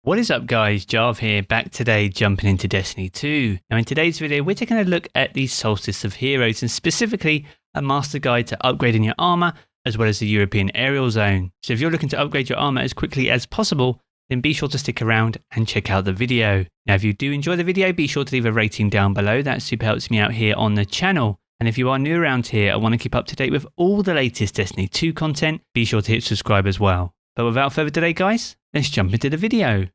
What is up guys, Jarv here, back today jumping into Destiny 2. Now in today's video we're taking a look at the Solstice of Heroes and specifically a master guide to upgrading your armor as well as the European aerial zone. So if you're looking to upgrade your armor as quickly as possible, then be sure to stick around and check out the video. Now if you do enjoy the video, be sure to leave a rating down below, that super helps me out here on the channel. And if you are new around here and want to keep up to date with all the latest Destiny 2 content, be sure to hit subscribe as well. But without further delay guys, let's jump into the video.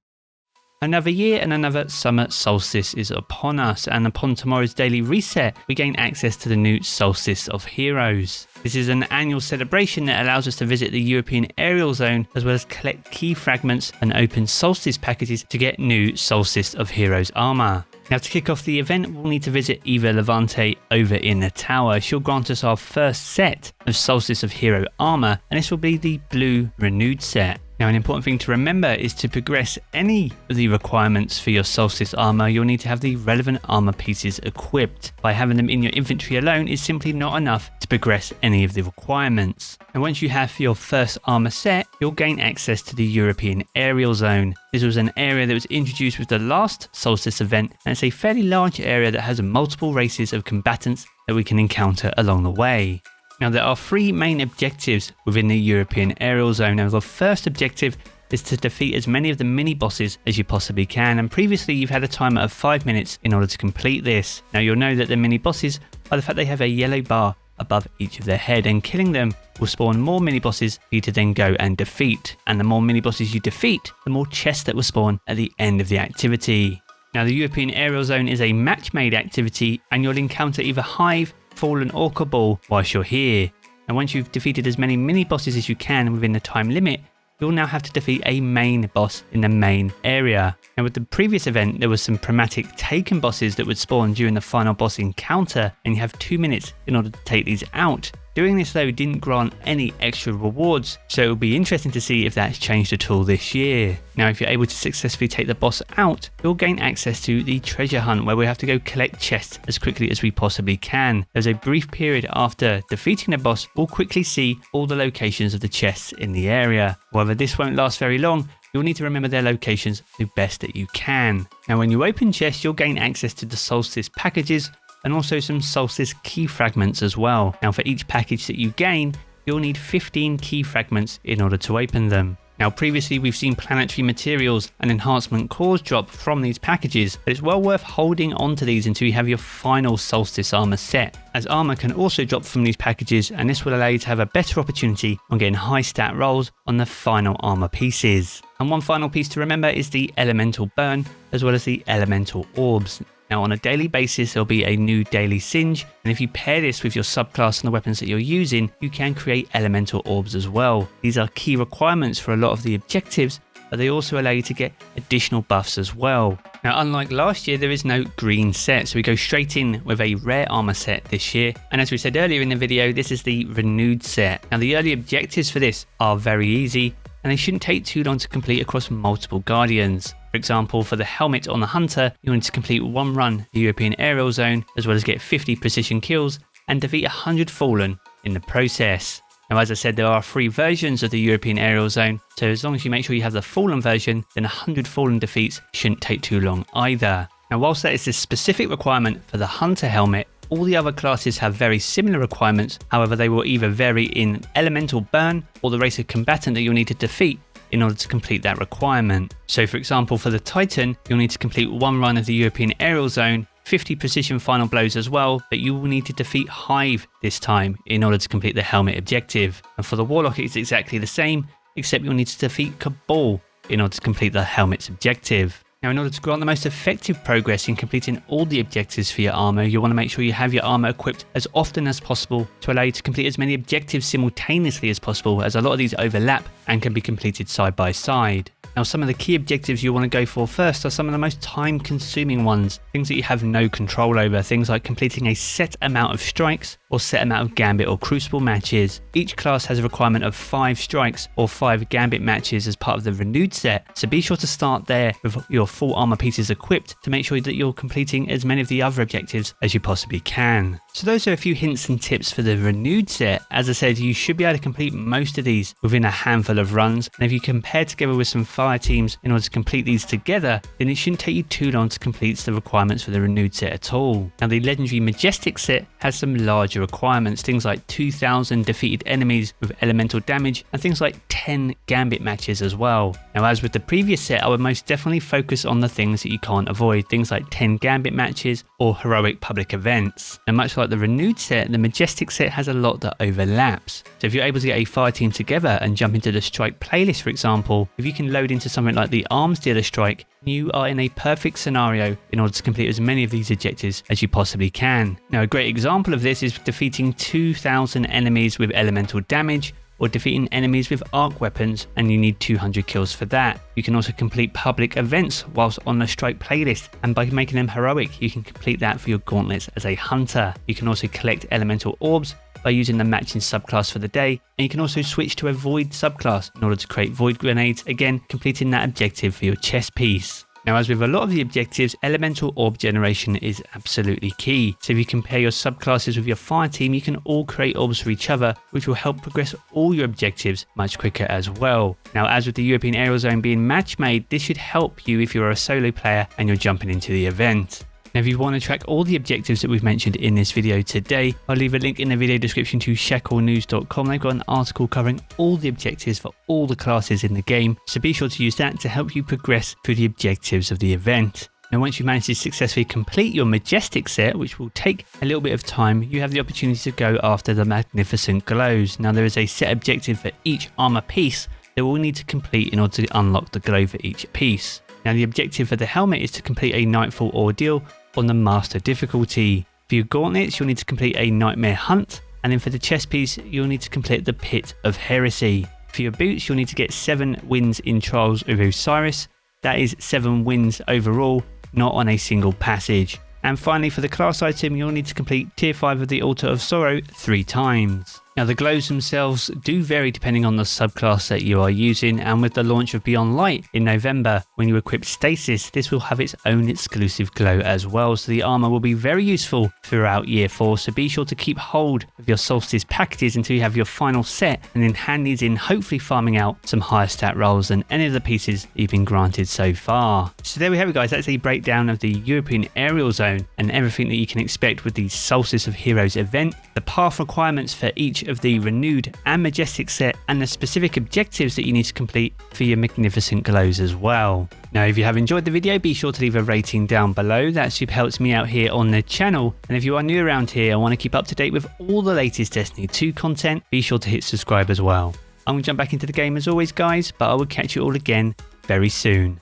Another year and another summer solstice is upon us, and upon tomorrow's daily reset, we gain access to the new Solstice of Heroes. This is an annual celebration that allows us to visit the European aerial zone as well as collect key fragments and open Solstice packages to get new Solstice of Heroes armor. Now to kick off the event, we'll need to visit Eva Levante over in the tower. She'll grant us our first set of Solstice of Hero armor, and this will be the blue renewed set. Now an important thing to remember is to progress any of the requirements for your Solstice armor, you'll need to have the relevant armor pieces equipped. By having them in your inventory alone is simply not enough to progress any of the requirements. And once you have your first armor set, you'll gain access to the European aerial zone. This was an area that was introduced with the last Solstice event, and it's a fairly large area that has multiple races of combatants that we can encounter along the way. Now there are three main objectives within the European aerial zone. Now the first objective is to defeat as many of the mini bosses as you possibly can, and previously you've had a timer of 5 minutes in order to complete this. Now you'll know that the mini bosses are the fact they have a yellow bar above each of their head, and killing them will spawn more mini bosses for you to then go and defeat. And the more mini bosses you defeat, the more chests that will spawn at the end of the activity. Now the European aerial zone is a match-made activity, and you'll encounter either Hive, Fallen or Cabal whilst you're here. And once you've defeated as many mini bosses as you can within the time limit, you'll now have to defeat a main boss in the main area. And with the previous event, there was some Prismatic taken bosses that would spawn during the final boss encounter, and you have 2 minutes in order to take these out. Doing this though didn't grant any extra rewards, so it will be interesting to see if that's changed at all this year. Now if you're able to successfully take the boss out, you'll gain access to the treasure hunt, where we have to go collect chests as quickly as we possibly can. There's a brief period after defeating the boss, we'll quickly see all the locations of the chests in the area. However, this won't last very long. You'll need to remember their locations the best that you can. Now when you open chests, you'll gain access to the Solstice packages and also some Solstice key fragments as well. Now for each package that you gain, you'll need 15 key fragments in order to open them. Now previously we've seen planetary materials and enhancement cores drop from these packages, but it's well worth holding on to these until you have your final Solstice armor set, as armor can also drop from these packages, and this will allow you to have a better opportunity on getting high stat rolls on the final armor pieces. And one final piece to remember is the elemental burn as well as the elemental orbs. Now on a daily basis there'll be a new daily singe, and if you pair this with your subclass and the weapons that you're using, you can create elemental orbs as well. These are key requirements for a lot of the objectives, but they also allow you to get additional buffs as well. Now unlike last year, there is no green set, so we go straight in with a rare armor set this year, and as we said earlier in the video, this is the renewed set. Now the early objectives for this are very easy, and they shouldn't take too long to complete across multiple guardians. For example, for the helmet on the hunter, you'll need to complete one run the European aerial zone, as well as get 50 precision kills and defeat 100 fallen in the process. Now as I said, there are 3 versions of the European aerial zone, so as long as you make sure you have the fallen version, then 100 fallen defeats shouldn't take too long either. Now whilst that is the specific requirement for the hunter helmet, all the other classes have very similar requirements. However, they will either vary in elemental burn or the race of combatant that you'll need to defeat in order to complete that requirement. So for example, for the Titan, you'll need to complete one run of the European aerial zone, 50 precision final blows as well, but you will need to defeat Hive this time in order to complete the helmet objective. And for the Warlock, it's exactly the same, except you'll need to defeat Cabal in order to complete the helmet's objective. Now in order to grant the most effective progress in completing all the objectives for your armor, you want to make sure you have your armor equipped as often as possible to allow you to complete as many objectives simultaneously as possible, as a lot of these overlap and can be completed side by side. Now some of the key objectives you want to go for first are some of the most time consuming ones, things that you have no control over, things like completing a set amount of strikes or set amount of Gambit or Crucible matches. Each class has a requirement of 5 strikes or 5 Gambit matches as part of the renewed set, so be sure to start there with your full armor pieces equipped to make sure that you're completing as many of the other objectives as you possibly can. So those are a few hints and tips for the renewed set. As I said, you should be able to complete most of these within a handful of runs, and if you compare together with some fire teams in order to complete these together, then it shouldn't take you too long to complete the requirements for the renewed set at all. Now the legendary Majestic set has some larger requirements, things like 2,000 defeated enemies with elemental damage and things like 10 gambit matches as well. Now as with the previous set, I would most definitely focus on the things that you can't avoid, things like 10 gambit matches or heroic public events. And much like the renewed set, the Majestic set has a lot that overlaps. So if you're able to get a fire team together and jump into the strike playlist, for example, if you can load into something like the arms dealer strike, you are in a perfect scenario in order to complete as many of these objectives as you possibly can. Now a great example of this is defeating 2,000 enemies with elemental damage, or defeating enemies with arc weapons, and you need 200 kills for that. You can also complete public events whilst on the strike playlist, and by making them heroic you can complete that for your gauntlets as a hunter. You can also collect elemental orbs by using the matching subclass for the day, and you can also switch to a void subclass in order to create void grenades, again completing that objective for your chest piece. Now as with a lot of the objectives, elemental orb generation is absolutely key. So if you compare your subclasses with your fire team, you can all create orbs for each other, which will help progress all your objectives much quicker as well. Now as with the European Aerial Zone being match made, this should help you if you're a solo player and you're jumping into the event. Now if you want to track all the objectives that we've mentioned in this video today, I'll leave a link in the video description to shacklenews.com. They've got an article covering all the objectives for all the classes in the game, so be sure to use that to help you progress through the objectives of the event. Now once you manage to successfully complete your Majestic set, which will take a little bit of time, you have the opportunity to go after the Magnificent Glows. Now there is a set objective for each armor piece that we'll need to complete in order to unlock the glow for each piece. Now the objective for the helmet is to complete a Nightfall Ordeal on the Master difficulty. For your gauntlets you'll need to complete a Nightmare Hunt, and then for the chest piece you'll need to complete the Pit of Heresy. For your boots you'll need to get 7 wins in Trials of Osiris, that is 7 wins overall, not on a single passage. And finally for the class item you'll need to complete tier 5 of the Altar of Sorrow 3 times. Now the glows themselves do vary depending on the subclass that you are using, and with the launch of Beyond Light in November, when you equip Stasis, this will have its own exclusive glow as well, so the armor will be very useful throughout year 4, so be sure to keep hold of your Solstice packages until you have your final set, and then hand these in, hopefully farming out some higher stat rolls than any of the pieces you've been granted so far. So there we have it guys, that's a breakdown of the European Aerial Zone and everything that you can expect with the Solstice of Heroes event, the path requirements for each of the renewed and Majestic set, and the specific objectives that you need to complete for your Magnificent Glows as well. Now if you have enjoyed the video, be sure to leave a rating down below, that super helps me out here on the channel, and if you are new around here and want to keep up to date with all the latest Destiny 2 content, be sure to hit subscribe as well. I'm going to jump back into the game as always guys, but I will catch you all again very soon.